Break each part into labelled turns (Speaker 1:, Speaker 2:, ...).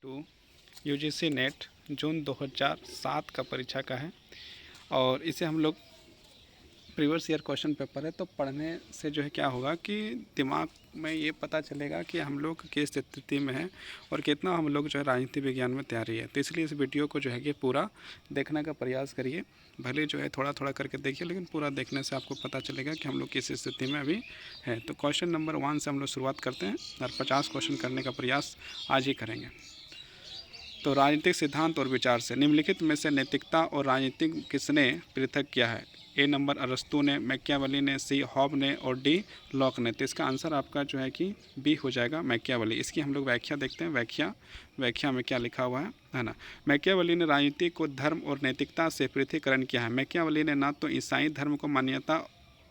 Speaker 1: To UGC net जून 2007 का परीक्षा का है और इसे हम लोग प्रीवियस ईयर क्वेश्चन पेपर है, तो पढ़ने से जो है क्या होगा कि दिमाग में ये पता चलेगा कि हम लोग किस स्थिति में हैं और कितना हम लोग जो है राजनीति विज्ञान में तैयारी है। तो इसलिए इस वीडियो को जो है कि पूरा देखने का प्रयास करिए। भले जो है थोड़ा थोड़ा करके देखिए, लेकिन पूरा देखने से आपको पता चलेगा कि हम लोग किस स्थिति में अभी हैं। तो क्वेश्चन नंबर 1 से हम लोग शुरुआत करते हैं और 50 क्वेश्चन करने का प्रयास आज ही करेंगे। तो राजनीतिक सिद्धांत और विचार से निम्नलिखित में से नैतिकता और राजनीतिक किसने पृथक किया है? ए नंबर अरस्तू ने, मैकियावेली ने, सी हॉब ने और डी लॉक ने। तो इसका आंसर आपका जो है कि बी हो जाएगा, मैकियावेली। इसकी हम लोग व्याख्या देखते हैं। व्याख्या में क्या लिखा हुआ है ना। मैकियावेली ने राजनीति को धर्म और नैतिकता से पृथक्करण किया है। मैकियावेली ने ना तो ईसाई धर्म को मान्यता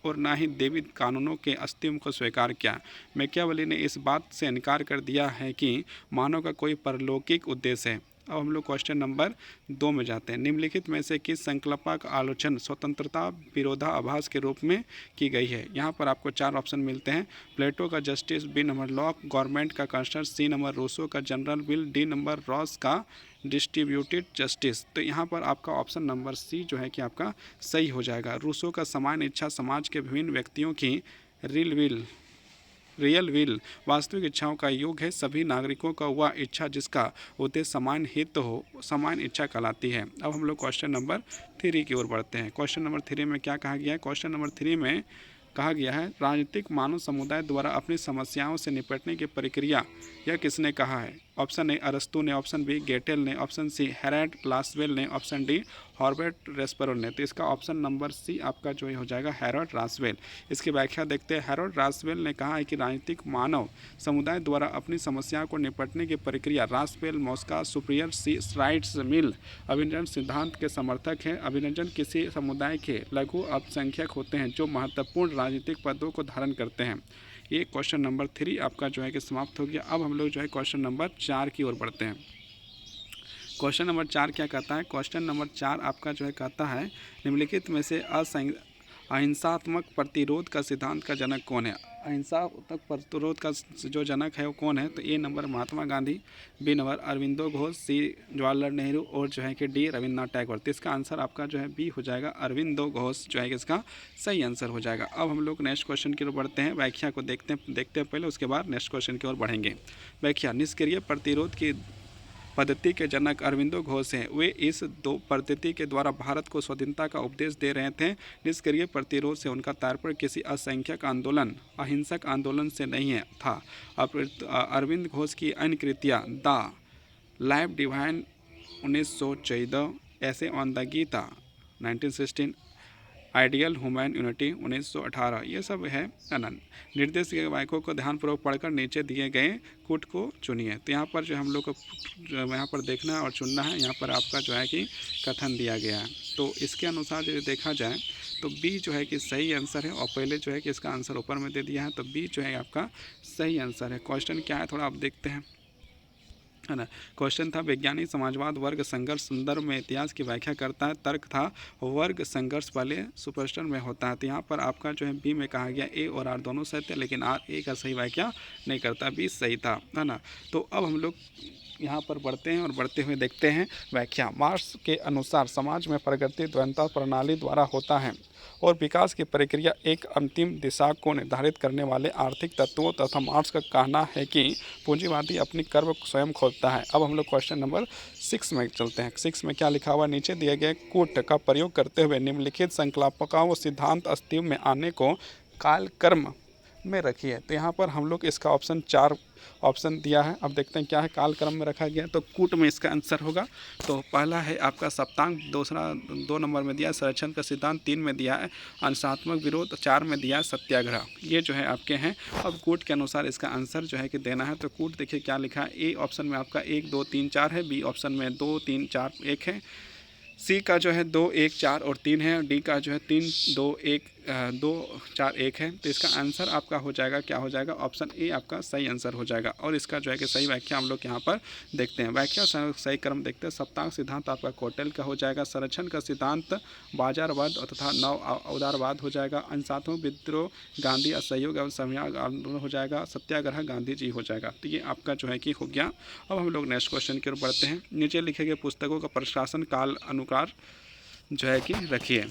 Speaker 1: और ना ही देवी कानूनों के अस्तित्व को स्वीकार किया। मैकियावेली ने इस बात से इनकार कर दिया है कि मानव का कोई परलौकिक उद्देश्य है। अब हम लोग क्वेश्चन नंबर 2 में जाते हैं। निम्नलिखित में से किस संकल्प का आलोचना स्वतंत्रता विरोधाभास के रूप में की गई है? यहाँ पर आपको 4 ऑप्शन मिलते हैं। प्लेटो का justice, B number Locke, government का कंस्ट्रक्ट, सी नंबर रूसो का general will, D number Rawls का डिस्ट्रीब्यूटेड जस्टिस। तो यहाँ पर आपका ऑप्शन नंबर सी जो है कि आपका सही हो जाएगा। रूसो का सामान्य इच्छा समाज के विभिन्न व्यक्तियों की रियल विल वास्तविक इच्छाओं का योग है। सभी नागरिकों का वह इच्छा जिसका उद्देश्य समान हित हो, समान इच्छा कहलाती है। अब हम लोग क्वेश्चन नंबर 3 की ओर बढ़ते हैं। क्वेश्चन नंबर 3 में क्या कहा गया है? क्वेश्चन नंबर 3 में कहा गया है राजनीतिक मानव समुदाय द्वारा अपनी समस्याओं से निपटने की प्रक्रिया यह किसने कहा है? ऑप्शन ए अरस्तू ने, ऑप्शन बी गेटेल ने, ऑप्शन सी हेराल्ड लासवेल ने, ऑप्शन डी हॉर्बर्ट रेस्परो ने। तो इसका ऑप्शन नंबर सी आपका जो हो जाएगा हेराल्ड रासवेल। इसकी व्याख्या देखते हैं। हेराल्ड रासवेल ने कहा है कि राजनीतिक मानव समुदाय द्वारा अपनी समस्या को निपटने की प्रक्रिया रासवेल मॉस्का सुपीरियर सी राइट्स मिल अभिनंदन सिद्धांत के समर्थक हैं। अभिनंदन किसी समुदाय के लघु अल्पसंख्यक होते हैं जो महत्वपूर्ण राजनीतिक पदों को धारण करते हैं। ये क्वेश्चन नंबर 3 आपका जो है कि समाप्त हो गया। अब हम लोग जो है क्वेश्चन नंबर 4 की ओर बढ़ते हैं। क्वेश्चन नंबर 4 क्या कहता है? क्वेश्चन नंबर 4 आपका जो है कहता है निम्नलिखित में से अहिंसात्मक प्रतिरोध का सिद्धांत का जनक कौन है? अहिंसात्मक प्रतिरोध का जो जनक है वो कौन है? तो ए number Mahatma Gandhi, B number Aurobindo Ghosh, सी जवाहरलाल नेहरू और जो है कि डी रविन्द्रनाथ टैगोर। तो इसका आंसर आपका जो है बी हो जाएगा, अरविंदो घोष जो है कि इसका सही आंसर हो जाएगा। अब हम लोग नेक्स्ट क्वेश्चन की ओर बढ़ते हैं। व्याख्या को देखते हैं पहले, उसके बाद नेक्स्ट क्वेश्चन की ओर बढ़ेंगे। व्याख्या निष्क्रिय प्रतिरोध की पद्धति के जनक अरविंदो घोष हैं। वे इस दो पद्धति के द्वारा भारत को स्वतंत्रता का उपदेश दे रहे थे। निष्क्रिय प्रतिरोध से उनका तात्पर्य किसी असंख्यक आंदोलन, अहिंसक आंदोलन से नहीं है था। अरविंद घोष की अन्य कृतियाँ the life divine 1914, essays on the Gita 1916, ideal human unity 1918, ये सब है अनंत निर्देश के वाक्यों को ध्यानपूर्वक पढ़कर नीचे दिए गए कूट को चुनिए। तो यहाँ पर जो हम लोग को यहाँ पर देखना और चुनना है। यहाँ पर आपका जो है कि कथन दिया गया है। तो इसके अनुसार यदि देखा जाए तो बी जो है कि सही आंसर है और पहले जो है कि इसका आंसर ऊपर में दे दिया है, तो बी जो है आपका सही आंसर है। क्वेश्चन क्या है थोड़ा आप देखते हैं, है ना। क्वेश्चन था वैज्ञानिक समाजवाद वर्ग संघर्ष संदर्भ में इतिहास की व्याख्या करता है। तर्क था वर्ग संघर्ष पहले सुपरस्टर में होता है। तो यहाँ पर आपका जो है बी में कहा गया ए और आर दोनों सही थे, लेकिन आर ए का सही व्याख्या नहीं करता, बी सही था, है ना। तो अब हम लोग यहाँ पर बढ़ते हैं और बढ़ते हुए देखते हैं व्याख्या। मार्क्स के अनुसार समाज में प्रगति द्वैता प्रणाली द्वारा होता है और विकास की प्रक्रिया एक अंतिम दिशा को निर्धारित करने वाले आर्थिक तत्वों तथा मार्क्स का कहना है कि पूंजीवादी अपनी कर्म स्वयं खोदता है। अब हम लोग क्वेश्चन नंबर 6 में चलते हैं। 6 में क्या लिखा हुआ? नीचे दिए गए कूट का प्रयोग करते हुए निम्नलिखित संकल्पकों व सिद्धांत अस्तित्व में आने को कालक्रम में रखिए। तो यहाँ पर हम लोग इसका ऑप्शन 4 ऑप्शन दिया है। अब देखते हैं क्या है कालक्रम में रखा गया। तो कूट में इसका आंसर होगा। तो पहला है आपका सप्तांग, दूसरा 2 नंबर में दिया है संरक्षण का सिद्धांत, 3 में दिया है अंशात्मक विरोध, 4 में दिया है सत्याग्रह। ये जो है आपके हैं। अब कूट के अनुसार इसका आंसर जो है कि देना है। तो कूट देखिए क्या लिखा है। ए ऑप्शन में आपका 1 2 3 4 है, बी ऑप्शन में 2 3 4 1 है, सी का जो है 2 1 4 और 3 है, डी का जो है 3 2 1 2 4 1 है, तो इसका आंसर आपका हो जाएगा, क्या हो जाएगा, ऑप्शन ए आपका सही आंसर हो जाएगा। और इसका जो है कि सही व्याख्या हम लोग यहाँ पर देखते हैं। व्याख्या सही क्रम देखते हैं। सप्ताह सिद्धांत आपका कौटिल्य का हो जाएगा। संरक्षण का सिद्धांत बाजारवाद तथा नव उदारवाद हो जाएगा। अंशात्मक विद्रोह गांधी असहयोग एवं संविधान आंदोलन हो जाएगा। सत्याग्रह गांधी जी हो जाएगा। तो ये आपका जो है कि हो गया। अब हम लोग नेक्स्ट क्वेश्चन की ओर बढ़ते हैं। नीचे लिखे गए पुस्तकों का प्रकाशन काल अनुसार जो है कि रखिए।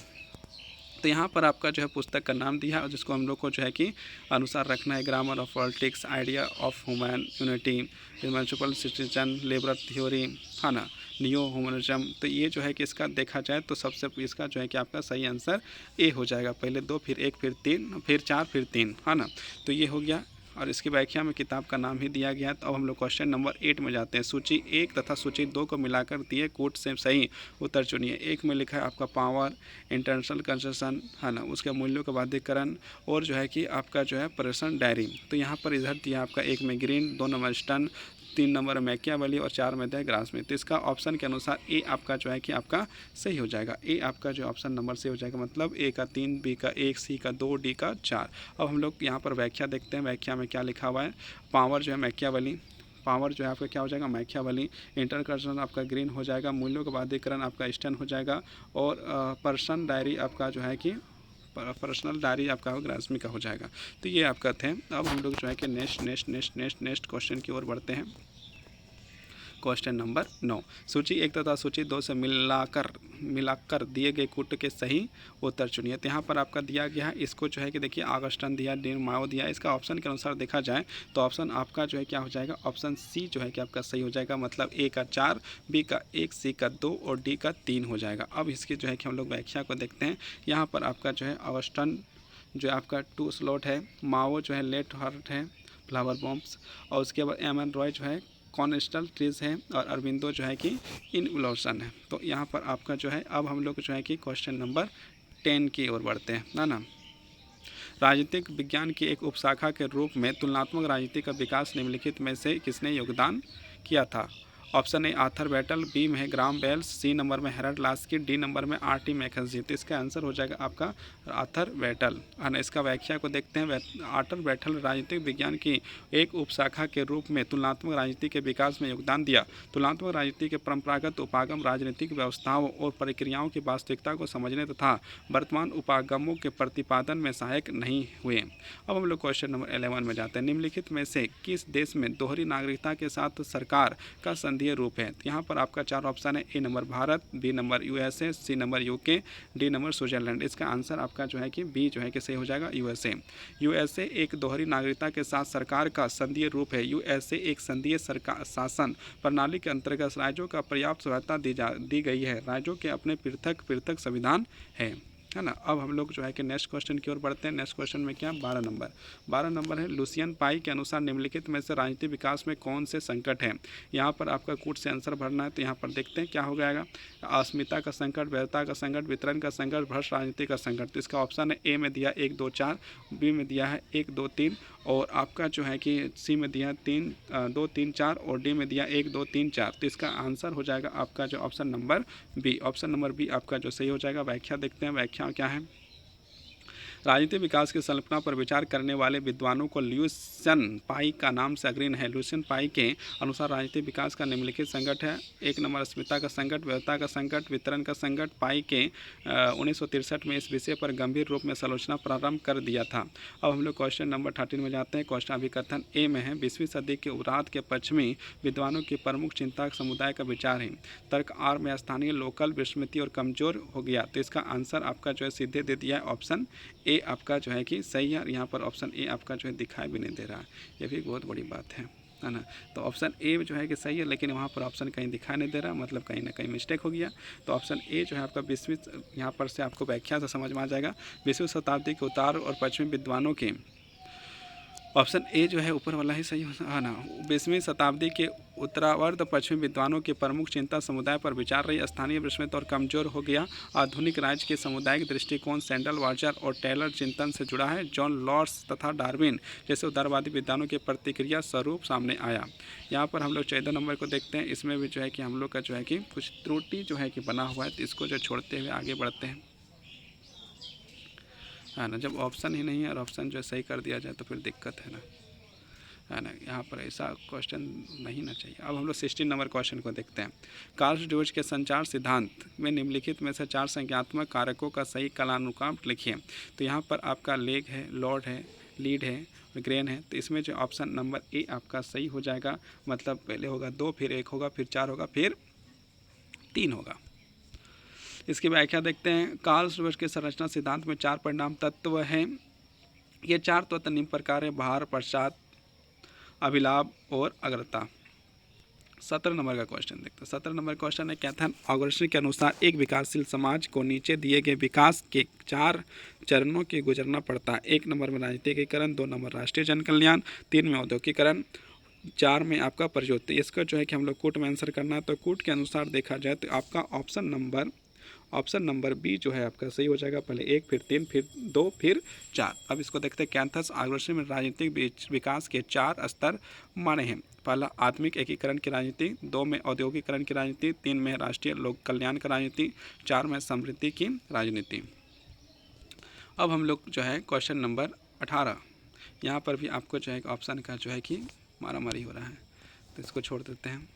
Speaker 1: तो यहाँ पर आपका जो है पुस्तक का नाम दिया है और जिसको हम लोग को जो है कि अनुसार रखना है। Grammar of politics, idea of human unity, municipal citizen, liberal theory, है ना, नियो ह्यूमनिज्म। तो ये जो है कि इसका देखा जाए तो सबसे इसका जो है कि आपका सही आंसर ए हो जाएगा। पहले 2 फिर 1 फिर 3 फिर 4 फिर 3, है ना। तो ये हो गया और इसकी व्याख्या में किताब का नाम ही दिया गया है। तो अब हम लोग क्वेश्चन नंबर 8 में जाते हैं। सूची 1 तथा सूची 2 को मिलाकर दिए कूट से सही उत्तर चुनिए। 1 में लिखा है आपका पावर, इंटरनेशनल कंसेशन, है ना, उसके मूल्यों का बाध्यकरण और जो है कि आपका जो है पर्सन डायरी। तो यहाँ पर इधर दिया आपका 1 में ग्रीन, 2 नंबर स्टन, 3 नंबर मैकियावेली और 4 में है ग्रासमी। तो इसका ऑप्शन के अनुसार ए आपका जो है कि आपका सही हो जाएगा। ए आपका जो ऑप्शन नंबर से हो जाएगा, मतलब ए का 3, बी का 1, सी का 2, डी का 4। अब हम लोग यहाँ पर व्याख्या देखते हैं। व्याख्या में क्या लिखा हुआ है। पावर जो है मैकियावेली, पावर जो है आपका क्या हो जाएगा, मैकियावेली। इंटरकर्सन आपका ग्रीन हो जाएगा। मूल्यों का बाध्यकरण आपका स्टन हो जाएगा। और पर्सन डायरी आपका जो है कि पर्सनल डायरी आपका ग्रासमी का हो जाएगा। तो ये आपका थे। अब हम लोग जो है कि नेक्स्ट क्वेश्चन की ओर बढ़ते हैं। Question number 9। सूची 1 तथा सूची 2 से मिलाकर दिए गए कूट के सही उत्तर चुनिए। तो यहाँ पर आपका दिया गया है, इसको जो है कि देखिए आगस्टन दिया, डी माओ दिया। इसका ऑप्शन के अनुसार देखा जाए तो ऑप्शन आपका जो है क्या हो जाएगा, ऑप्शन सी जो है कि आपका सही हो जाएगा, मतलब ए का 4, बी का 1, सी का 2 और डी का 3 हो जाएगा। अब इसकी जो है कि हम लोग व्याख्या को देखते हैं। यहाँ पर आपका जो है ऑगस्टन जो आपका 2 स्लॉट है, माओ जो है लेट हार्ट है, फ्लावर बॉम्ब्स, और उसके बाद एम एन रॉय जो है कॉन्स्टल ट्रीज है, और अरविंदो जो है कि इनवोल्यूशन है। तो यहाँ पर आपका जो है, अब हम लोग जो है कि क्वेश्चन नंबर 10 की ओर बढ़ते हैं ना। राजनीतिक विज्ञान की एक उपशाखा के रूप में तुलनात्मक राजनीति का विकास निम्नलिखित में से किसने योगदान किया था। Option A Arthur Bentley, B में है ग्राम बेल्स, सी नंबर में हेराल्ड लास्की, डी नंबर में आर.टी. मैकेंजी। तो इसका आंसर हो जाएगा आपका आर्थर बैटल, है ना। इसका व्याख्या को देखते हैं। आर्थर बैटल राजनीतिक विज्ञान की एक उपशाखा के रूप में तुलनात्मक राजनीति के विकास में योगदान दिया। तुलनात्मक राजनीति के परंपरागत उपागम राजनीतिक व्यवस्थाओं और प्रक्रियाओं की वास्तविकता को समझने तथा वर्तमान उपागमों के प्रतिपादन में सहायक नहीं हुए। अब हम लोग क्वेश्चन नंबर 11 में जाते हैं। निम्नलिखित में से किस देश में दोहरी नागरिकता के साथ सरकार का संधीय रूप है। तो यहाँ पर आपका 4 ऑप्शन है। A number Bharat, B number USA, C number UK, D number Switzerland. इसका आंसर आपका जो है कि बी जो है कि सही हो जाएगा, यूएसए। यूएसए एक दोहरी नागरिकता के साथ सरकार का संधीय रूप है। यूएसए एक संधीय सरकार शासन प्रणाली के अंतर्गत राज्यों का पर्याप्त सहायता दी गई है। राज्यों के अपने पृथक संविधान है ना। अब हम लोग जो है कि नेक्स्ट क्वेश्चन की ओर बढ़ते हैं। नेक्स्ट क्वेश्चन में क्या, 12 नंबर है। लुसियन पाई के अनुसार निम्नलिखित में से राजनीतिक विकास में कौन से संकट हैं। यहाँ पर आपका कूट से आंसर भरना है। तो यहाँ पर देखते हैं क्या हो जाएगा। अस्मिता का संकट, वैधता का संकट, वितरण का संकट, भ्रष्ट राजनीति का संकट। तो इसका ऑप्शन है ए में दिया 1 2 4, बी में दिया है 1 2 3, और आपका जो है कि सी में दिया 2 3 4 और डी में दिया 1 2 3 4। तो इसका आंसर हो जाएगा आपका जो option number B. Option number B आपका जो सही हो जाएगा। व्याख्या देखते हैं। व्याख्या क्या है। राजनीतिक विकास की संकल्पना पर विचार करने वाले विद्वानों को लुसियन पाई का नाम से अग्रणी है। लुसियन पाई के अनुसार राजनीतिक विकास का निम्नलिखित संकट है। 1 नंबर अस्मिता का संकट, वैधता का संकट, वितरण का संकट। पाई के 1963 में इस विषय पर गंभीर रूप में आलोचना प्रारंभ कर दिया था। अब हम लोग क्वेश्चन नंबर 13 में जाते हैं। क्वेश्चन अभिकथन ए में है। 20वीं सदी के उत्तरार्ध के पश्चिमी विद्वानों की प्रमुख चिंता समुदाय का विचार है। तर्क आर में स्थानीय लोकल विस्मृति और कमजोर हो गया। तो इसका आंसर आपका जो है सीधे दे दिया है, ऑप्शन ए आपका जो है कि सही है। यहाँ पर ऑप्शन ए आपका जो है दिखाई भी नहीं दे रहा है, ये भी बहुत बड़ी बात है ना। तो ऑप्शन ए जो है कि सही है, लेकिन वहाँ पर ऑप्शन कहीं दिखाई नहीं दे रहा, मतलब कहीं ना कहीं मिस्टेक हो गया। तो ऑप्शन ए जो है आपका 20वीं, यहाँ पर से आपको व्याख्या से समझ में आ जाएगा। 20वीं शताब्दी के उत्तर और पश्चिमी विद्वानों के, ऑप्शन ए जो है ऊपर वाला ही सही है ना। 20वीं शताब्दी के उत्तरार्ध पश्चिमी विद्वानों की प्रमुख चिंता समुदाय पर विचार रही। स्थानीय विस्मृत और कमजोर हो गया। आधुनिक राज्य के सामुदायिक दृष्टिकोण सैंडल वार्जर और टेलर चिंतन से जुड़ा है। जॉन लॉर्ड्स तथा डार्विन जैसे उदारवादी विद्वानों की प्रतिक्रिया स्वरूप सामने आया। यहाँ पर हम लोग 14 नंबर को देखते हैं। इसमें भी जो है कि हम लोग का जो है कि कुछ त्रुटि जो है कि बना हुआ है, तो इसको जो छोड़ते हुए आगे बढ़ते हैं। है ना। जब ऑप्शन ही नहीं है और ऑप्शन जो है सही कर दिया जाए तो फिर दिक्कत है ना। यहाँ पर ऐसा क्वेश्चन नहीं ना चाहिए। अब हम लोग 16 नंबर क्वेश्चन को देखते हैं। कार्ल ड्यूज के संचार सिद्धांत में निम्नलिखित में से 4 संख्यात्मक कारकों का सही कालानुक्रम लिखिए। तो यहाँ पर आपका लेग है, लॉर्ड है, लीड है, ग्रेन है। तो इसमें जो ऑप्शन नंबर ए आपका सही हो जाएगा। मतलब पहले होगा 2, फिर 1 होगा, फिर 4 होगा, फिर 3 होगा। इसकी व्याख्या देखते हैं। कार्ल ड्यूज के संरचना सिद्धांत में 4 परिणाम तत्व हैं। ये 4 तत्व निम्न प्रकार है: भार, पश्चात, अभिलाभ और अग्रता। 17 नंबर का क्वेश्चन देखते हैं। 17 नंबर क्वेश्चन है, कैथन ऑगस्टिन के अनुसार एक विकासशील समाज को नीचे दिए गए विकास के 4 चरणों के गुजरना पड़ता है। 1 नंबर में राजनीतिकीकरण, 2 नंबर राष्ट्रीय जन कल्याण, 3 में औद्योगिकीकरण, 4 में आपका प्रयोज्य। इसका जो है कि हम लोग कूट में आंसर करना है। तो कूट के अनुसार देखा जाए तो आपका ऑप्शन नंबर बी जो है आपका सही हो जाएगा। पहले 1, फिर 3, फिर 2, फिर 4। अब इसको देखते हैं। कैंथस ऑगस्टिन में राजनीतिक विकास के 4 स्तर माने हैं। पहला आत्मिक एकीकरण की राजनीति, 2 में औद्योगिकरण की राजनीति, 3 में राष्ट्रीय लोक कल्याण की राजनीति, 4 में समृद्धि की राजनीति। अब हम लोग जो है क्वेश्चन नंबर 18, यहाँ पर भी आपको जो है ऑप्शन का जो है कि मारामारी हो रहा है, तो इसको छोड़ देते हैं।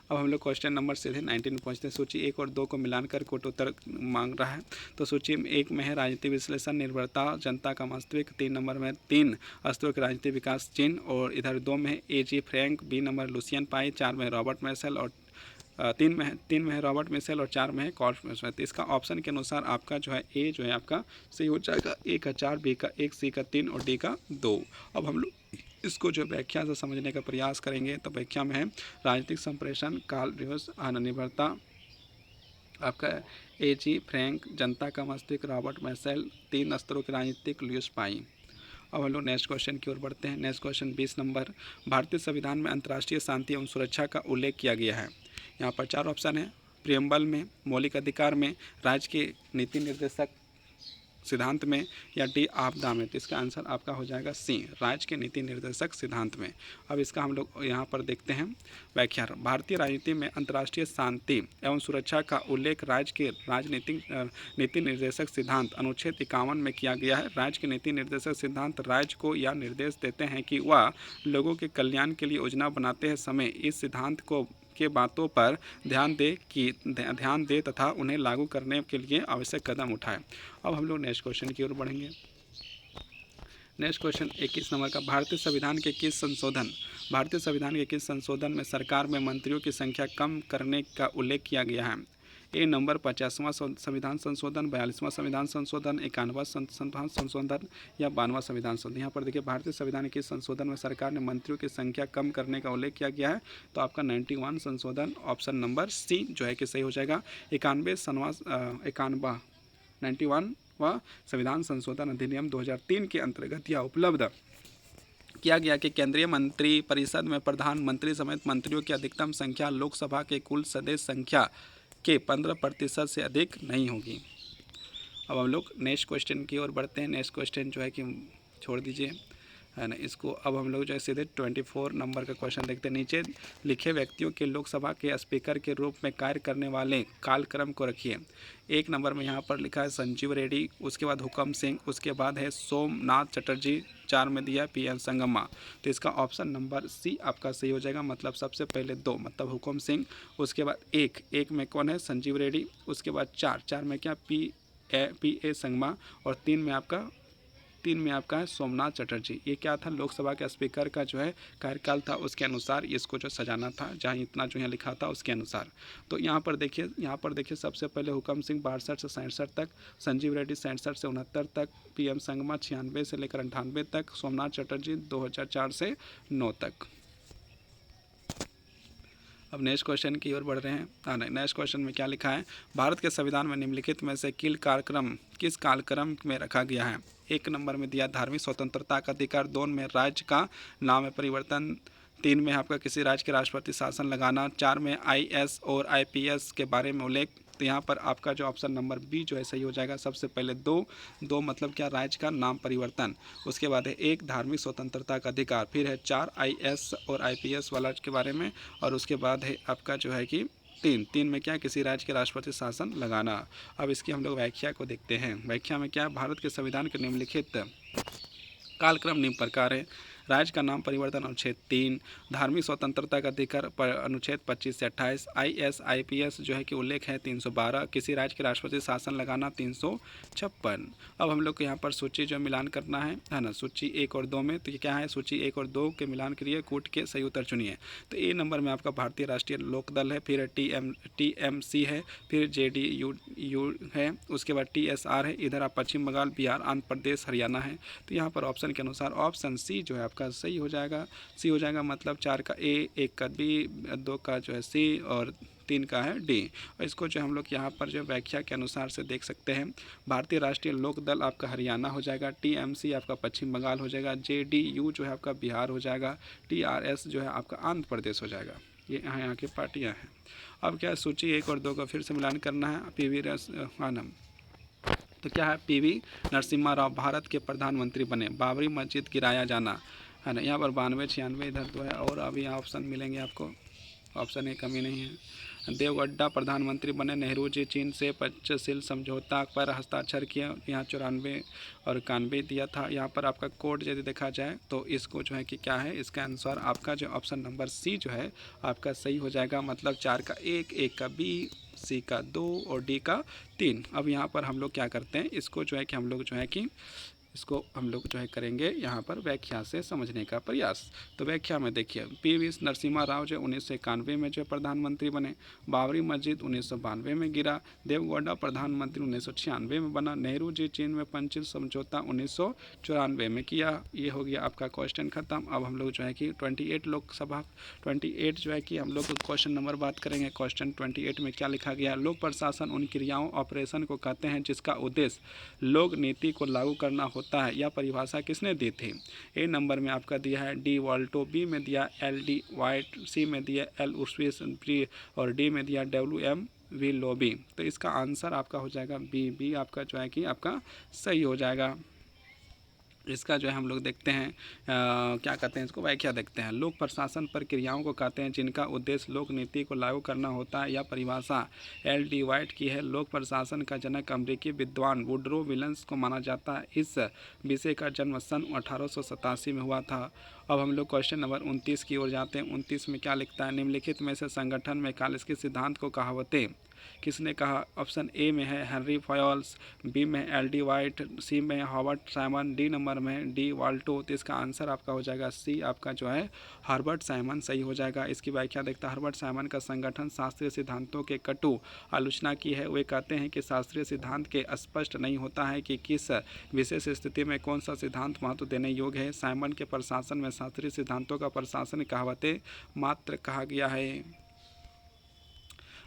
Speaker 1: अब हम लोग क्वेश्चन नंबर सीधे 19 में पहुँचते हैं। सूची 1 और 2 को मिलाकर कोट उत्तर मांग रहा है। तो सूची 1 में है राजनीतिक विश्लेषण, निर्भरता, जनता का वास्तविक। 3 नंबर में 3 अस्त्रों के राजनीतिक विकास चिन्ह, और इधर 2 में है A.G. Frank, B number Lucien Pye, 4 में रॉबर्ट मैसेल, और 3 में है रॉबर्ट मिशेल, और 4 में है कार्ल मैसेल। तो इसका ऑप्शन के अनुसार आपका जो है ए जो है आपका सही हो जाएगा। ए का 4, बी का 1, सी का 3 और डी का 2। अब हम लोग इसको जो व्याख्या से समझने का प्रयास करेंगे। तो व्याख्या में है राजनीतिक संप्रेषण, कार्ल ड्यूज, निर्भरता आपका A.G. फ्रैंक, जनता का वास्तविक रॉबर्ट मैसेल, 3 स्तरों की राजनीतिक लुइस पाई। अब हम लोग नेक्स्ट क्वेश्चन की ओर बढ़ते हैं। नेक्स्ट क्वेश्चन 20 नंबर, भारतीय संविधान में अंतर्राष्ट्रीय शांति एवं सुरक्षा का उल्लेख किया गया है। यहाँ पर 4 ऑप्शन है। प्रियम्बल में, मौलिक अधिकार में, राज्य के नीति निर्देशक सिद्धांत में, या डी आपदा में। तो इसका आंसर आपका हो जाएगा सी, राज्य के नीति निर्देशक सिद्धांत में। अब इसका हम लोग यहाँ पर देखते हैं व्याख्या। भारतीय राजनीति में अंतर्राष्ट्रीय शांति एवं सुरक्षा का उल्लेख राज्य के राजनीतिक नीति निर्देशक सिद्धांत अनुच्छेद 51 में किया गया है। राज्य के नीति निर्देशक सिद्धांत राज्य को यह निर्देश देते हैं कि वह लोगों के कल्याण के लिए योजना बनाते हैं समय इस सिद्धांत के बातों पर ध्यान दे तथा उन्हें लागू करने के लिए आवश्यक कदम उठाए। अब हम लोग नेक्स्ट क्वेश्चन की ओर बढ़ेंगे। नेक्स्ट क्वेश्चन 21 नंबर का, भारतीय संविधान के किस संशोधन में सरकार में मंत्रियों की संख्या कम करने का उल्लेख किया गया है। ए नंबर 50वां संविधान संशोधन, 42वां संविधान संशोधन, 51वां संविधान संशोधन, या 92वां संविधान संशोधन। यहाँ पर देखिए भारतीय संविधान के संशोधन में सरकार ने मंत्रियों की संख्या कम करने का उल्लेख किया गया है। तो आपका 91 संशोधन, ऑप्शन नंबर सी जो है कि सही हो जाएगा। 91वां संविधान संशोधन अधिनियम 2003 के अंतर्गत यह उपलब्ध किया गया कि केंद्रीय मंत्री परिषद में प्रधानमंत्री समेत मंत्रियों की अधिकतम संख्या लोकसभा के कुल सदस्य संख्या के 15% से अधिक नहीं होगी। अब हम लोग नेक्स्ट क्वेश्चन की ओर बढ़ते हैं। नेक्स्ट क्वेश्चन जो है कि छोड़ दीजिए, है ना, इसको। अब हम लोग जो है सीधे 24 नंबर का क्वेश्चन देखते हैं। नीचे लिखे व्यक्तियों के लोकसभा के स्पीकर के रूप में कार्य करने वाले कालक्रम को रखिए। 1 नंबर में यहाँ पर लिखा है संजीव रेड्डी, उसके बाद हुकम सिंह, उसके बाद है सोमनाथ चटर्जी, 4 में दिया PM संगमा। तो इसका ऑप्शन नंबर सी आपका सही हो जाएगा। मतलब सबसे पहले 2 मतलब हुकम सिंह, उसके बाद 1 में कौन है, संजीव रेड्डी, उसके बाद 4 में क्या PA संगमा, और 3 में आपका है सोमनाथ चटर्जी। ये क्या था, लोकसभा के स्पीकर का जो है कार्यकाल था, उसके अनुसार इसको जो सजाना था, जहाँ इतना जो यहाँ लिखा था उसके अनुसार। तो यहाँ पर देखिए सबसे पहले हुकम सिंह 62 से 67 तक, संजीव रेड्डी 67 से 69 तक, PM संगमा 96 से लेकर 98 तक, सोमनाथ चटर्जी 2004 से 9 तक। अब नेक्स्ट क्वेश्चन की ओर बढ़ रहे हैं। नेक्स्ट क्वेश्चन में क्या लिखा है, भारत के संविधान में निम्नलिखित में से किस कालक्रम में रखा गया है। 1 नंबर में दिया धार्मिक स्वतंत्रता का अधिकार, 2 में राज्य का नाम में परिवर्तन, 3 में आपका किसी राज्य के राष्ट्रपति शासन लगाना, 4 में IS और IPS के बारे में उल्लेख। तो यहाँ पर आपका जो ऑप्शन नंबर बी जो है सही हो जाएगा। सबसे पहले 2 मतलब क्या, राज्य का नाम परिवर्तन, उसके बाद है 1 धार्मिक स्वतंत्रता का अधिकार, फिर है 4 IS और IPS वाला के बारे में, और उसके बाद है आपका जो है कि तीन में क्या, किसी राज्य के राष्ट्रपति शासन लगाना। अब इसकी हम लोग व्याख्या को देखते हैं। व्याख्या में क्या, भारत के संविधान के निम्नलिखित कालक्रम निम्न प्रकार है। राज्य का नाम परिवर्तन अनुच्छेद 3, धार्मिक स्वतंत्रता का अधिकार पर अनुच्छेद 25 से 28, IS IPS जो है कि उल्लेख है 312, किसी राज्य के राष्ट्रपति शासन लगाना 356। अब हम लोग को यहाँ पर सूची जो मिलान करना है ना, सूची 1 और 2 में। तो ये क्या है, सूची 1 और 2 के मिलान के लिए कूट के सही उत्तर चुनिए। तो ए नंबर में आपका भारतीय राष्ट्रीय लोकदल है, फिर TMC है, फिर JDU है, उसके बाद TSR है, इधर आप पश्चिम बंगाल, बिहार, आंध्र प्रदेश, हरियाणा है। तो यहाँ पर ऑप्शन के अनुसार ऑप्शन सी जो है आपका सही हो जाएगा। सी हो जाएगा मतलब 4 का ए, 1 का बी, 2 का जो है सी और 3 का है डी। और इसको जो हम लोग यहाँ पर जो व्याख्या के अनुसार से देख सकते हैं। भारतीय राष्ट्रीय लोक दल आपका हरियाणा हो जाएगा, TMC आपका पश्चिम बंगाल हो जाएगा, JDU जो है आपका बिहार हो जाएगा, TRS जो है आपका आंध्र प्रदेश हो जाएगा। ये यहाँ की पार्टियाँ हैं। अब क्या, सूची 1 और 2 का फिर से मिलान करना है। PV आनंद, तो क्या है, PV नरसिम्हा राव भारत के प्रधानमंत्री बने, बाबरी मस्जिद गिराया जाना है ना। यहाँ पर 92, 96 इधर तो है, और अभी यहाँ ऑप्शन मिलेंगे आपको, ऑप्शन की कमी नहीं है। देवगड्ढा प्रधानमंत्री बने, नेहरू जी चीन से पंचशील समझौता पर हस्ताक्षर किया, यहाँ 94 और 91 दिया था। यहाँ पर आपका कोड यदि देखा जाए तो इसको जो है कि क्या है, इसका आंसर आपका जो ऑप्शन नंबर सी जो है आपका सही हो जाएगा। मतलब 4 का 1, 1 का बी, सी का 2 और डी का 3। अब यहाँ पर हम लोग क्या करते हैं, इसको जो है कि हम लोग जो है कि इसको हम लोग जो है करेंगे यहाँ पर व्याख्या से समझने का प्रयास। तो व्याख्या में देखिए, PV नरसिम्हा राव जो 1991 में जो प्रधानमंत्री बने, बाबरी मस्जिद 1992 में गिरा, देवगौड़ा प्रधानमंत्री 1996 में बना, नेहरू जी चीन में पंचशील समझौता 1994 में किया। ये हो गया आपका क्वेश्चन खत्म। अब हम लोग जो है कि 28 लोकसभा 28 जो है कि हम लोग क्वेश्चन नंबर बात करेंगे। क्वेश्चन 28 में क्या लिखा गया, लोक प्रशासन उन क्रियाओं ऑपरेशन को कहते हैं जिसका उद्देश्य लोक नीति को लागू करना होता है। यह परिभाषा किसने दी थी। ए नंबर में आपका दिया है डी वाल्टो, बी में दिया LD वाइट, सी में दिया L उर्सविस और डी में दिया WMV लोबी। तो इसका आंसर आपका हो जाएगा बी आपका जो है कि आपका सही हो जाएगा। इसका जो है हम लोग देखते हैं क्या कहते हैं, इसको व्याख्या देखते हैं। लोक प्रशासन प्रक्रियाओं को कहते हैं जिनका उद्देश्य लोक नीति को लागू करना होता है। यह परिभाषा LD वाइट की है। लोक प्रशासन का जनक अमेरिकी विद्वान वुडरो विलियम्स को माना जाता है। इस विषय का जन्म सन 1887 में हुआ था। अब हम लोग क्वेश्चन नंबर 29 की ओर जाते हैं। 29 में क्या लिखता है, निम्नलिखित में से संगठन में कालिस्की सिद्धांत को कहावतें किसने कहा। ऑप्शन ए में है हेनरी फॉयल्स, बी में LD वाइट, सी में हॉवर्ड साइमन, डी नंबर में डी वाल्टो। तो इसका आंसर आपका हो जाएगा सी आपका जो है हर्बर्ट साइमन सही हो जाएगा। इसकी व्याख्या देखता है, हर्बर्ट साइमन का संगठन शास्त्रीय सिद्धांतों के कटु आलोचना की है। वे कहते हैं कि शास्त्रीय सिद्धांत के स्पष्ट नहीं होता है कि किस विशेष स्थिति में कौन सा सिद्धांत महत्व देने योग्य है। साइमन के प्रशासन में शास्त्रीय सिद्धांतों का प्रशासन कहावतें मात्र कहा गया है।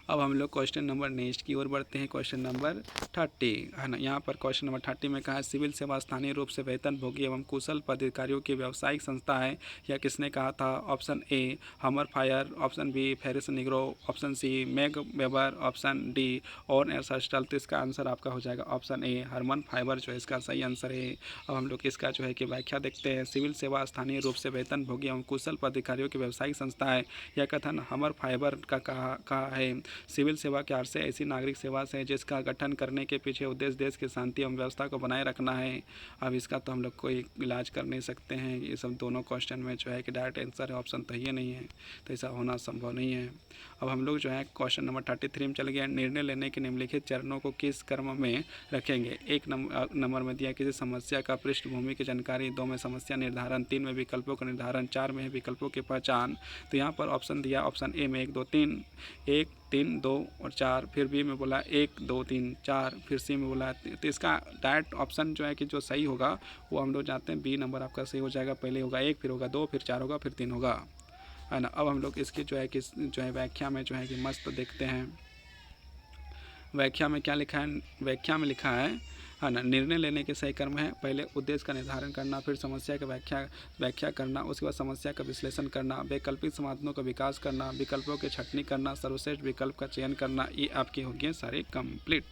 Speaker 1: अब हम लोग क्वेश्चन नंबर नेक्स्ट की ओर बढ़ते हैं। क्वेश्चन नंबर 30 है ना। यहाँ पर क्वेश्चन नंबर 30 में कहा है, सिविल सेवा स्थानीय रूप से वेतन भोगी एवं कुशल पदाधिकारियों की व्यावसायिक संस्था है। यह किसने कहा था। ऑप्शन ए हमर Finer, option B Felix Nigro, option C Max Weber, option D और एयरसस्टल। तो इसका आंसर आपका हो जाएगा ऑप्शन ए हरमन फाइबर जो है इसका सही आंसर है। अब हम लोग इसका जो है कि व्याख्या देखते हैं। सिविल सेवा स्थानीय रूप से वेतन भोगी एवं कुशल पदाधिकारियों की व्यावसायिक संस्था है। यह कथन हमर फाइबर का कहा है। सिविल सेवा के अर्थ से ऐसी नागरिक सेवा से जिसका गठन करने के पीछे उद्देश्य देश की शांति एवं व्यवस्था को बनाए रखना है। अब इसका तो हम लोग कोई इलाज कर नहीं सकते हैं। ये सब दोनों क्वेश्चन में जो है कि डायरेक्ट आंसर है, ऑप्शन तो ये नहीं है, तो ऐसा होना संभव नहीं है। अब हम लोग जो है क्वेश्चन नंबर 33 में चल गया। निर्णय लेने के निम्नलिखित चरणों को किस क्रम में रखेंगे। एक नंबर में दिया किसी समस्या का पृष्ठभूमि की जानकारी, 2 में समस्या निर्धारण, 3 में विकल्पों का निर्धारण, 4 में विकल्पों की पहचान। तो यहाँ पर ऑप्शन दिया ऑप्शन ए में 1 2 3, 1 3 2 और 4, फिर बी में बोला 1 2 3 4, फिर सी में बोला। तो इसका डायरेक्ट ऑप्शन जो है कि जो सही होगा वो हम लोग जानते हैं बी नंबर आपका सही हो जाएगा। पहले होगा 1, फिर होगा 2, फिर 4 होगा, फिर 3 होगा, है ना। अब हम लोग इसकी जो है कि व्याख्या में जो है कि मस्त देखते हैं। व्याख्या में क्या लिखा है, व्याख्या में लिखा है ना, निर्णय लेने के सही क्रम है। पहले उद्देश्य का निर्धारण करना, फिर समस्या की व्याख्या करना, उसके बाद समस्या का विश्लेषण करना, वैकल्पिक समाधानों का विकास करना, विकल्पों की छंटनी करना, सर्वश्रेष्ठ विकल्प का चयन करना। ये आपकी होगी सारे कंप्लीट।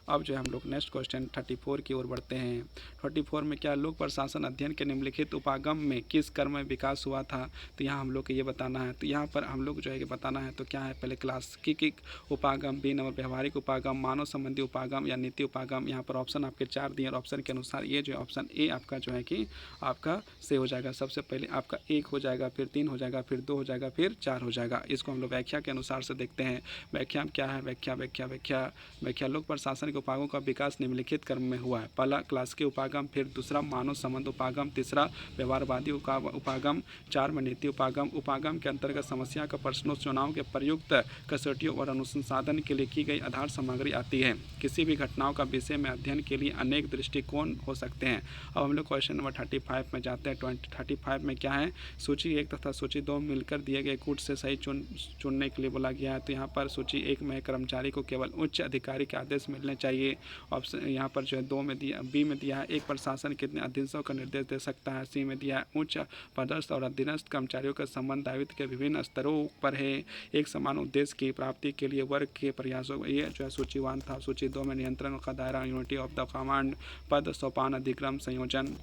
Speaker 1: अब जो है हम लोग नेक्स्ट क्वेश्चन 34 की ओर बढ़ते हैं। 34 में क्या लोक प्रशासन अध्ययन के निम्नलिखित उपागम में किस क्रम में विकास हुआ था, तो यहाँ हम लोग को ये बताना है। तो यहाँ पर हम लोग जो है कि बताना है तो क्या है, पहले क्लासिक उपागम, बी नंबर व्यवहारिक उपागम, मानव संबंधी उपागम या नीति उपागम। यहाँ पर ऑप्शन आपके 4 दिए और ऑप्शन के अनुसार ये जो ऑप्शन ए आपका जो है कि आपका से हो जाएगा। सबसे पहले आपका 1 हो जाएगा, फिर 3 हो जाएगा, फिर 2 हो जाएगा, फिर 4 हो जाएगा। इसको हम लोग व्याख्या के अनुसार से देखते हैं। व्याख्या में क्या है, व्याख्या लोक प्रशासन के उपागमों का विकास निम्नलिखित क्रम में हुआ है। पहला क्लासिक उपागम, फिर दूसरा मानव संबंध उपागम, तीसरा व्यवहारवादी उपागम, 4 में नीति उपागम के अंतर्गत समस्या का प्रश्नों चुनाव के प्रयुक्त कसौटियों और अनुसंधान के लिए की गई आधार सामग्री आती है। किसी भी घटनाओं का विषय में अध्ययन के लिए अनेक दृष्टिकोण हो सकते हैं। अब हम लोग क्वेश्चन नंबर 35 में जाते हैं। 35 में क्या है, सूची 1 तथा सूची 2 मिलकर दिए गए कूट से सही चुनने के लिए बोला गया है। तो यहाँ पर सूची 1 में कर्मचारी को केवल उच्च अधिकारी के आदेश मिलने चाहिए। ऑप्शन यहाँ पर जो है 2 में दिया, बी में दिया है एक प्रशासन कितने अधीनस्थों का निर्देश दे सकता है। सी में दिया है उच्च पदस्थ और अधीनस्थ कर्मचारियों का संबंध दायित्व के विभिन्न स्तरों पर है। एक समान उद्देश्य की प्राप्ति के लिए वर्ग के प्रयासों, ये जो है सूची 1 था। सूची 2 में नियंत्रण का दायरा, यूनिटी ऑफ द कमांड, पद सोपान अधिक्रम संयोजन।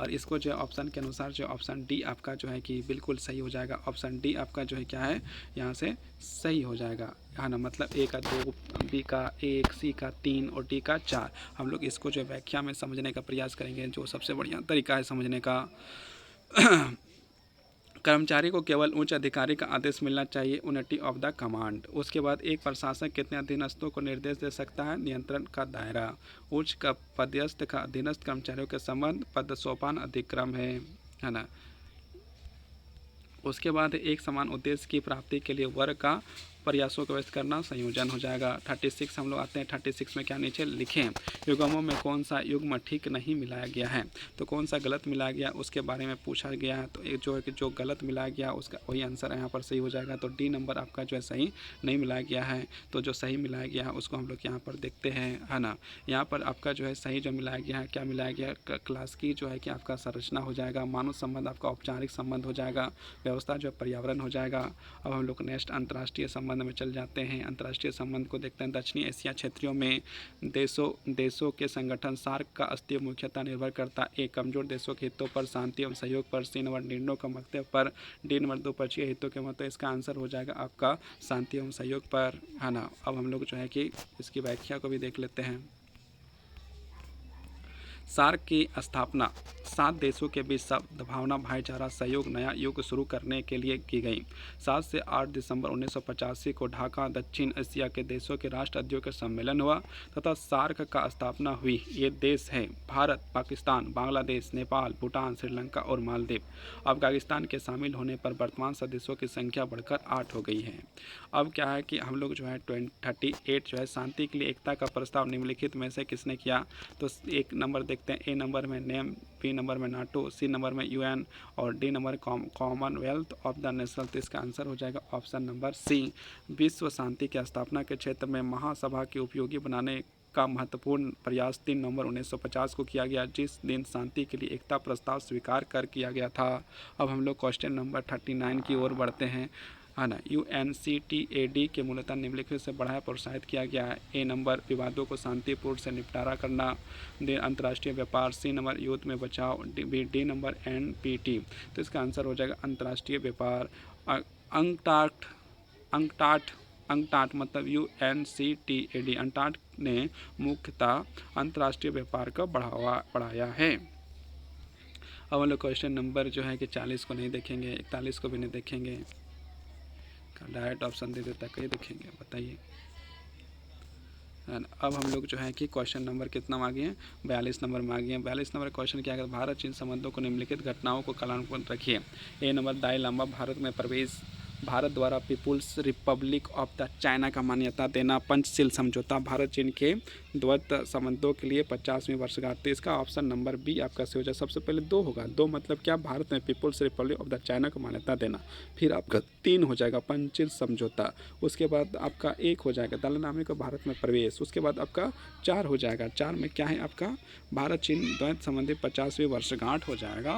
Speaker 1: और इसको जो ऑप्शन के अनुसार जो ऑप्शन डी आपका जो है कि बिल्कुल सही हो जाएगा। ऑप्शन डी आपका जो है क्या है, यहाँ से सही हो जाएगा, है ना। मतलब ए का 2, बी का 1, सी का 3 और डी का 4। हम लोग इसको जो व्याख्या में समझने का प्रयास करेंगे, जो सबसे बढ़िया तरीका है समझने का। कर्मचारी को केवल उच्च अधिकारी का आदेश मिलना चाहिए, यूनिटी ऑफ द कमांड। उसके बाद एक प्रशासक कितने अधीनस्थों को निर्देश दे सकता है, नियंत्रण का दायरा। उच्च का पदस्थ का अधीनस्थ कर्मचारियों के संबंध पद सोपान अधिक्रम है ना। उसके बाद एक समान उद्देश्य की प्राप्ति के लिए वर्ग का प्रयासों का व्यस्त करना संयोजन हो जाएगा। 36 हम लोग आते हैं। 36 में क्या नीचे लिखें, युग्मों में कौन सा युग्म ठीक नहीं मिलाया गया है, तो कौन सा गलत मिलाया गया उसके बारे में पूछा गया है। तो एक जो है कि जो गलत मिलाया गया उसका वही आंसर यहाँ पर सही हो जाएगा। तो डी नंबर आपका जो है सही नहीं मिलाया गया है। तो जो सही मिलाया गया है उसको हम लोग यहाँ पर देखते हैं, है ना। यहाँ पर आपका जो है सही जो मिलाया गया है, क्या मिलाया गया, क्लास की जो है कि आपका संरचना हो जाएगा, मानव संबंध आपका औपचारिक संबंध हो जाएगा, व्यवस्था जो है पर्यावरण हो जाएगा। अब हम लोग नेक्स्ट अंतर्राष्ट्रीय संबंध में चल जाते हैं। अंतर्राष्ट्रीय संबंध को देखते हैं। दक्षिणी एशिया क्षेत्रों में देशों के संगठन सार्क का अस्तित्व मुख्यतः निर्भर करता है। एक कमजोर देशों के हितों पर, शांति एवं सहयोग पर, सी नंबर निर्णयों का महत्व पर, डी नंबर द्विपक्षीय हितों के महत्व। इसका आंसर हो जाएगा आपका शांति एवं सहयोग पर, है ना। अब हम लोग जो है कि इसकी व्याख्या को भी देख लेते हैं। सार्क की स्थापना 7 देशों के बीच सद्भावना, भाईचारा, सहयोग, नया युग शुरू करने के लिए की गई। 7 से 8 दिसंबर 1985 को ढाका दक्षिण एशिया के देशों के राष्ट्राध्यक्षों का सम्मेलन हुआ तथा सार्क का स्थापना हुई। ये देश हैं भारत, पाकिस्तान, बांग्लादेश, नेपाल, भूटान, श्रीलंका और मालदीव। अफगानिस्तान के शामिल होने पर वर्तमान सदस्यों की संख्या बढ़कर 8 हो गई है। अब क्या है कि हम लोग जो है 38 जो है शांति के लिए एकता का प्रस्ताव निम्नलिखित में से किसने किया, तो एक नंबर देखते हैं। ए नंबर में नेम, बी नंबर में नाटो, सी नंबर में यूएन और D number Commonwealth of the national. तो इसका आंसर हो जाएगा ऑप्शन नंबर सी। विश्व शांति की स्थापना के क्षेत्र में महासभा के उपयोगी बनाने का महत्वपूर्ण प्रयास 3 नवंबर 1950 को किया गया, जिस दिन शांति के लिए एकता प्रस्ताव स्वीकार कर किया गया था। अब हम लोग क्वेश्चन नंबर 39 की ओर बढ़ते हैं, है ना। UNCTAD के मूलतः निम्नलिखित से बढ़ाया प्रोत्साहित किया गया है। ए नंबर विवादों को शांतिपूर्ण से निपटारा करना, डी अंतर्राष्ट्रीय व्यापार, सी नंबर युद्ध में बचाव, डी नंबर NPT। तो इसका आंसर हो जाएगा अंतर्राष्ट्रीय व्यापार। अंकटाट मतलब UNCTAD अंटाट ने मुख्यतः अंतर्राष्ट्रीय व्यापार का बढ़ाया है। अब हम लोग क्वेश्चन नंबर जो है कि 40 को नहीं देखेंगे, 41 को भी नहीं देखेंगे, डायरेक्ट ऑप्शन दे देता, कहीं देखेंगे बताइए। अब हम लोग जो है कि क्वेश्चन नंबर कितना में आ गए हैं, 42 नंबर में आ गए हैं। 42 नंबर क्वेश्चन क्या है, भारत चीन संबंधों को निम्नलिखित घटनाओं को कालानुक्रम रखिए। ए नंबर दाई लामा भारत में प्रवेश, भारत द्वारा People's Republic of the China का मान्यता देना, पंचशील समझौता, भारत चीन के द्वैत संबंधों के लिए 50वीं वर्षगांठ। तो इसका ऑप्शन नंबर बी आपका सही हो जाए। सबसे पहले 2 होगा, 2 मतलब क्या, भारत में People's Republic of the China को मान्यता देना, फिर आपका 3 हो जाएगा पंचशील समझौता, उसके बाद आपका 1 हो जाएगा दलानामे का भारत में प्रवेश, उसके बाद आपका 4 हो जाएगा। 4 में क्या है आपका, भारत चीन द्वैत संबंधी 50वीं वर्षगांठ हो जाएगा।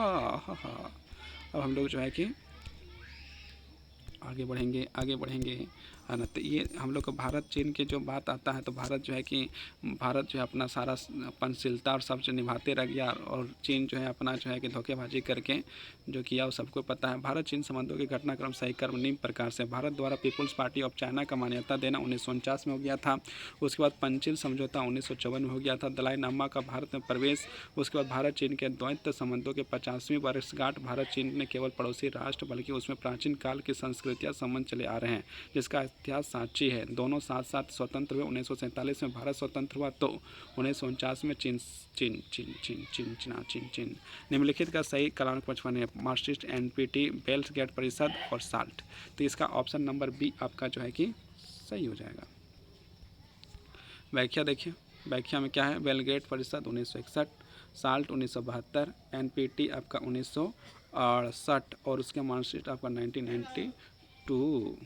Speaker 1: अब हम लोग जो है कि आगे बढ़ेंगे, है ना। तो ये हम लोग को भारत चीन की जो बात आता है तो भारत जो है कि भारत जो है अपना सारा पंचशीलता और सब जो निभाते रह गया, और चीन जो है अपना जो है कि धोखेबाजी करके जो किया वो सबको पता है। भारत चीन संबंधों के घटनाक्रम सही क्रम निम्न प्रकार से: भारत द्वारा पीपुल्स पार्टी ऑफ चाइना का मान्यता देना 1949 में हो गया था। उसके बाद पंचिल समझौता 1954 में हो गया था। दलाई लामा का भारत में प्रवेश। उसके बाद भारत चीन के द्वैत संबंधों के 50वीं वर्षगांठ। भारत चीन ने केवल पड़ोसी राष्ट्र बल्कि उसमें प्राचीन काल की संस्कृतियाँ संबंध चले आ रहे हैं जिसका इतिहास साक्षी है। दोनों साथ साथ स्वतंत्र हुए। 1947 में भारत स्वतंत्र हुआ तो 1949 में चीन चीन चीन चीन चीन चीन चीन चीन। निम्नलिखित का सही क्रमांक 55 है: मार्क्सिस्ट, एनपीटी, बेल्स गेट परिषद और साल्ट। तो इसका ऑप्शन नंबर बी आपका जो है कि सही हो जाएगा। व्याख्या देखिए, व्याख्या में क्या है: बेलगेट परिषद 1961, साल्ट 1972, एनपीटी आपका 1968 और उसके मार्क्सिस्ट आपका 1992।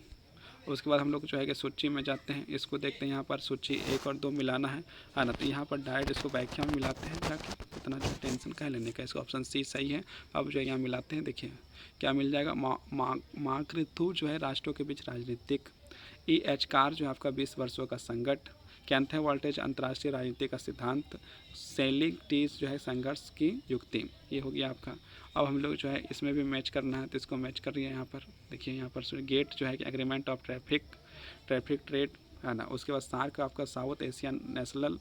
Speaker 1: उसके बाद हम लोग जो है कि सूची में जाते हैं, इसको देखते हैं। यहाँ पर सूची 1 और 2 मिलाना है ना। तो यहाँ पर डायरेक्ट इसको व्याख्या में मिलाते हैं जाके, इतना जो टेंशन क्या लेने का। इसको ऑप्शन सी सही है। अब जो यहाँ मिलाते हैं, देखिए क्या मिल जाएगा। माकृथु जो है राष्ट्रों के बीच राजनीतिक। कार जो है आपका 20 वर्षों का संकट। कैंथे वोल्टेज अंतर्राष्ट्रीय राजनीति का सिद्धांत। सेलिंग टीज जो है संघर्ष की युक्ति। ये हो गया आपका। अब हम लोग जो है इसमें भी मैच करना है तो इसको मैच कर रही है। यहाँ पर देखिए, यहाँ पर गेट जो है कि एग्रीमेंट ऑफ ट्रैफिक ट्रेड, है ना। उसके बाद सार्क आपका south Asian national,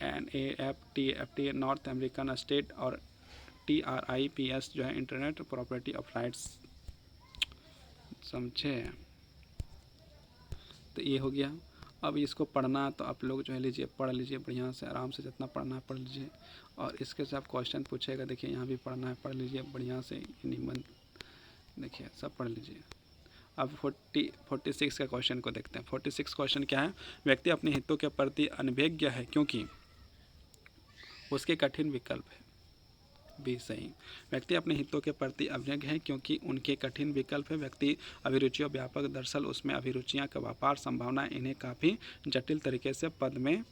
Speaker 1: NAFTA north American state, और TRIPS जो है इंटरनेट प्रॉपर्टी ऑफ राइट्स। समझे? तो ये हो गया। अब इसको पढ़ना तो आप लोग जो है लीजिए, पढ़ लीजिए बढ़िया से, आराम से, जितना पढ़ना है पढ़ लीजिए। और इसके से आप क्वेश्चन पूछेगा, देखिए यहाँ भी पढ़ना है, पढ़ लीजिए बढ़िया से निबंध, देखिए सब पढ़ लीजिए। अब 46 का क्वेश्चन को देखते हैं। 46 क्वेश्चन क्या है: व्यक्ति अपने हितों के प्रति अनभिज्ञ है क्योंकि उसके कठिन विकल्प है। भी सही। व्यक्ति अपने हितों के प्रति अभिज्ञ है क्योंकि उनके कठिन विकल्प है। व्यक्ति अभिरुचियों व्यापक, दरअसल उसमें अभिरुचियां का व्यापार संभावना इन्हें काफ़ी जटिल तरीके से पद में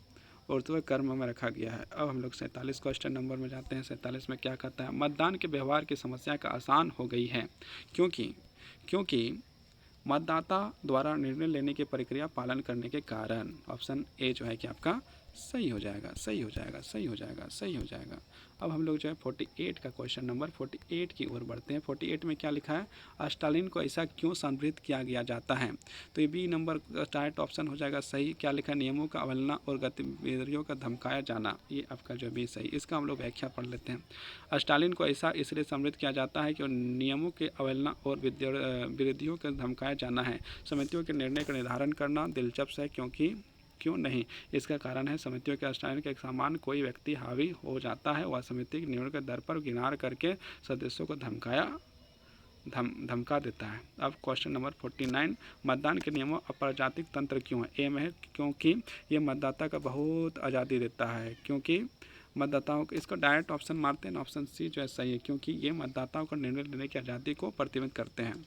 Speaker 1: ऊर्ध्व कर्म में रखा गया है। अब हम लोग 47 क्वेश्चन नंबर में जाते हैं। 47 में क्या कहता है: मतदान के व्यवहार की समस्या का आसान हो गई है क्योंकि मतदाता द्वारा निर्णय लेने की प्रक्रिया पालन करने के कारण। ऑप्शन ए जो है कि आपका सही हो जाएगा, सही हो जाएगा, सही हो जाएगा, सही हो जाएगा। अब हम लोग जो है 48 का क्वेश्चन नंबर 48 की ओर बढ़ते हैं। 48 में क्या लिखा है: स्टालिन को ऐसा क्यों संदर्भित किया गया जाता है। तो ये बी नंबर डायरेक्ट ऑप्शन हो जाएगा सही। क्या लिखा है: नियमों का अवहेलना और गतिविधियों का धमकाया जाना। ये आपका जो भी सही। इसका हम लोग व्याख्या पढ़ लेते हैं। स्टालिन को ऐसा इसलिए संदर्भित किया जाता है कि नियमों के अवहेलना और विरोधियों का धमकाया जाना है। समितियों के निर्णय का निर्धारण करना दिलचस्प है क्यों नहीं। इसका कारण है समितियों के स्टालिन के एक समान कोई व्यक्ति हावी हो जाता है, वह समिति के निर्णय के दर पर गिनार करके सदस्यों को धमका देता है। अब क्वेश्चन नंबर 49: मतदान के नियमों अप्रजातिक तंत्र क्यों है। ए में है क्योंकि ये मतदाता का बहुत आज़ादी देता है। क्योंकि मतदाताओं को, इसको डायरेक्ट ऑप्शन मारते हैं, ऑप्शन सी जो है सही है, क्योंकि ये मतदाताओं को निर्णय लेने की आज़ादी को प्रतिबंधित करते हैं।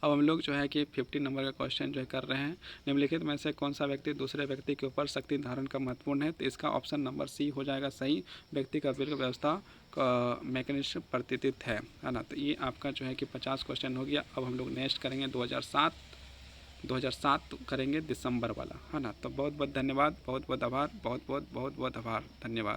Speaker 1: अब हम लोग जो है कि 50 नंबर का क्वेश्चन जो है कर रहे हैं। निम्नलिखित में से कौन सा व्यक्ति दूसरे व्यक्ति के ऊपर शक्ति धारण का महत्वपूर्ण है। तो इसका ऑप्शन नंबर सी हो जाएगा सही। व्यक्ति का वित्त व्यवस्था का मैकेनिज्म प्रतिष्ठित है ना। तो ये आपका जो है कि 50 क्वेश्चन हो गया। अब हम लोग नेक्स्ट करेंगे 2007 करेंगे दिसंबर वाला, है ना। तो बहुत बहुत धन्यवाद, बहुत बहुत आभार, बहुत बहुत आभार, धन्यवाद।